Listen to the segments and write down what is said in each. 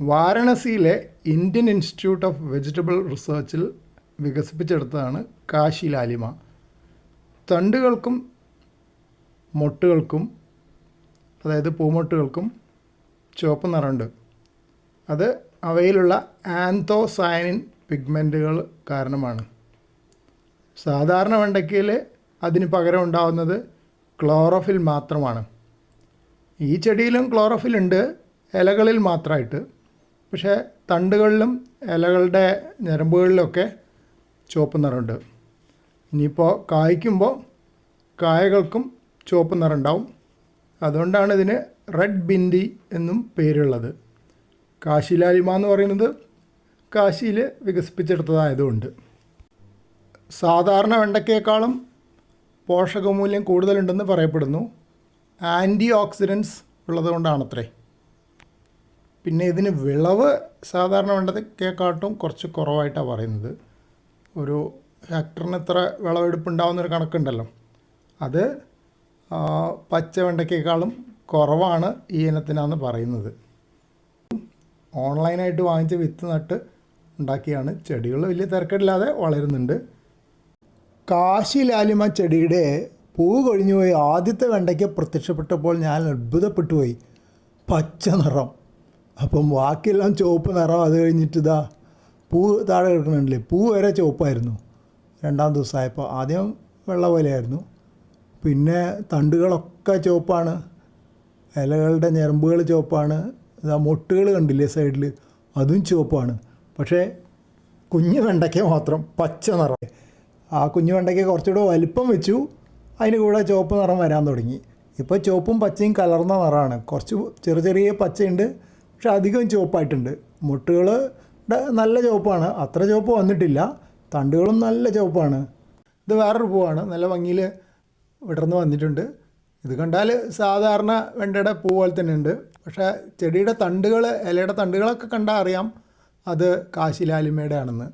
വാരണസിയിലെ Indian institute of vegetable റിസർച്ചിൽ വികസിപ്പിച്ചെടുത്തതാണ് കാശി ലാലിമ. തണ്ടുകൾക്കും മൊട്ടുകൾക്കും, അതായത് പൂമൊട്ടുകൾക്കും ചുവപ്പ് നിറമുണ്ട്. അത് അവയിലുള്ള ആന്തോസയനിൻ പിഗ്മെൻറ്റുകൾ കാരണമാണ്. സാധാരണ വെണ്ടയ്ക്കയിൽ അതിന് പകരം ഉണ്ടാകുന്നത് ക്ലോറോഫിൽ മാത്രമാണ്. ഈ ചെടിയിലും ക്ലോറോഫിൽ ഉണ്ട്, ഇലകളിൽ മാത്രമായിട്ട്. പക്ഷേ തണ്ടുകളിലും ഇലകളുടെ ഞരമ്പുകളിലൊക്കെ ചുവപ്പ് നിറമുണ്ട്. ഇനിയിപ്പോൾ കായ്ക്കുമ്പോൾ കായകൾക്കും ചുവപ്പ് നിറം ഉണ്ടാവും. അതുകൊണ്ടാണ് ഇതിന് റെഡ് ബിന്ദി എന്നും പേരുള്ളത്. കാശി ലാലിമ എന്ന് പറയുന്നത് കാശിയിൽ വികസിപ്പിച്ചെടുത്തതായതുകൊണ്ട്. സാധാരണ വെണ്ടയ്ക്കേക്കാളും പോഷകമൂല്യം കൂടുതലുണ്ടെന്ന് പറയപ്പെടുന്നു. ആൻറ്റി ഓക്സിഡൻസ് ഉള്ളതുകൊണ്ടാണത്രേ. പിന്നെ ഇതിന് വിളവ് സാധാരണ വെണ്ടയ്ക്കേക്കാട്ടും കുറച്ച് കുറവായിട്ടാണ് പറയുന്നത്. ഒരു ഹെക്ടറിന് ഇത്ര വിളവെടുപ്പുണ്ടാവുന്നൊരു കണക്കുണ്ടല്ലോ, അത് പച്ച വെണ്ടയ്ക്കേക്കാളും കുറവാണ് ഈ ഇനത്തിനാന്ന് പറയുന്നത്. ഓൺലൈനായിട്ട് വാങ്ങിച്ച് വിത്ത് നട്ട് ഉണ്ടാക്കിയാണ്. ചെടികൾ വലിയ തിരക്കില്ലാതെ വളരുന്നുണ്ട്. കാശി ലാലിമ ചെടിയുടെ പൂ കൊഴിഞ്ഞു പോയി ആദ്യത്തെ വെണ്ടയ്ക്ക് പ്രത്യക്ഷപ്പെട്ടപ്പോൾ ഞാൻ അത്ഭുതപ്പെട്ടു പോയി. പച്ച നിറം. അപ്പം ബാക്കിയെല്ലാം ചുവപ്പ് നിറം. അത് കഴിഞ്ഞിട്ട് ഇതാ പൂ താഴെ കിടക്കുന്നുണ്ടല്ലേ, പൂ വരെ ചുവപ്പായിരുന്നു രണ്ടാം ദിവസമായപ്പോൾ. ആദ്യം വെള്ള പോലെയായിരുന്നു, പിന്നെ തണ്ടുകളൊക്കെ ചുവപ്പാണ്, ഇലകളുടെ ഞരമ്പുകൾ ചുവപ്പാണ്, ഇതാ മൊട്ടുകൾ കണ്ടില്ലേ സൈഡിൽ, അതും ചുവപ്പാണ്. പക്ഷേ കുഞ്ഞു വെണ്ടയ്ക്ക മാത്രം പച്ച നിറം. ആ കുഞ്ഞു വെണ്ടയ്ക്ക കുറച്ചുകൂടെ വലിപ്പം വെച്ചു, അതിന് കൂടെ ചുവപ്പ് നിറം വരാൻ തുടങ്ങി. ഇപ്പോൾ ചുവപ്പും പച്ചയും കലർന്ന നിറമാണ്. കുറച്ച് ചെറിയ പച്ചയുണ്ട്, പക്ഷെ അധികം ചുവപ്പായിട്ടുണ്ട്. മുട്ടുകളുടെ നല്ല ചുവപ്പാണ്, അത്ര ചുവപ്പ് വന്നിട്ടില്ല. തണ്ടുകളും നല്ല ചുവപ്പാണ്. ഇത് വേറൊരു പൂവാണ്, നല്ല ഭംഗിയിൽ വിടർന്ന് വന്നിട്ടുണ്ട്. ഇത് കണ്ടാൽ സാധാരണ വെണ്ടയുടെ പൂ പോലെ തന്നെ ഉണ്ട്. പക്ഷേ ചെടിയുടെ തണ്ടുകൾ, ഇലയുടെ തണ്ടുകളൊക്കെ കണ്ടാൽ അറിയാം അത് കാശി ലാലിമയുടെ ആണെന്ന്.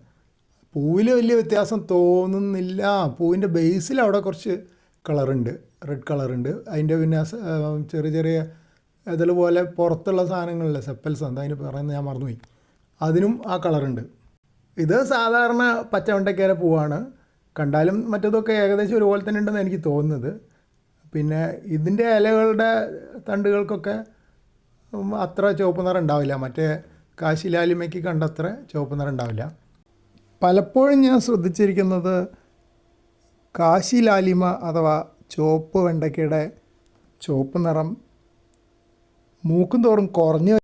പൂവിൽ വലിയ വ്യത്യാസം തോന്നുന്നില്ല. പൂവിൻ്റെ ബേസിൽ അവിടെ കുറച്ച് കളറുണ്ട്, റെഡ് കളറുണ്ട്. അതിൻ്റെ പിന്നെ ചെറിയ ഇതിൽ പോലെ പുറത്തുള്ള സാധനങ്ങളിലെ സെപ്പൽസ് എന്താ അതിന് പറയുന്നത് ഞാൻ മറന്നുപോയി, അതിനും ആ കളറുണ്ട്. ഇത് സാധാരണ പച്ച വെണ്ടയ്ക്കയുടെ പൂവാണ്. കണ്ടാലും മറ്റതൊക്കെ ഏകദേശം ഒരുപോലെ തന്നെ ഉണ്ടെന്ന് എനിക്ക് തോന്നുന്നത്. പിന്നെ ഇതിൻ്റെ ഇലകളുടെ തണ്ടുകൾക്കൊക്കെ അത്ര ചുവപ്പ് നിറം ഉണ്ടാവില്ല. മറ്റേ കാശി ലാലിമയ്ക്ക് കണ്ടത്ര ചുവപ്പ് നിറം ഉണ്ടാവില്ല. പലപ്പോഴും ഞാൻ ശ്രദ്ധിച്ചിരിക്കുന്നത് കാശി ലാലിമ അഥവാ ചുവപ്പ് വെണ്ടയ്ക്കയുടെ ചുവപ്പ് നിറം മൂക്കും തോറും കുറഞ്ഞു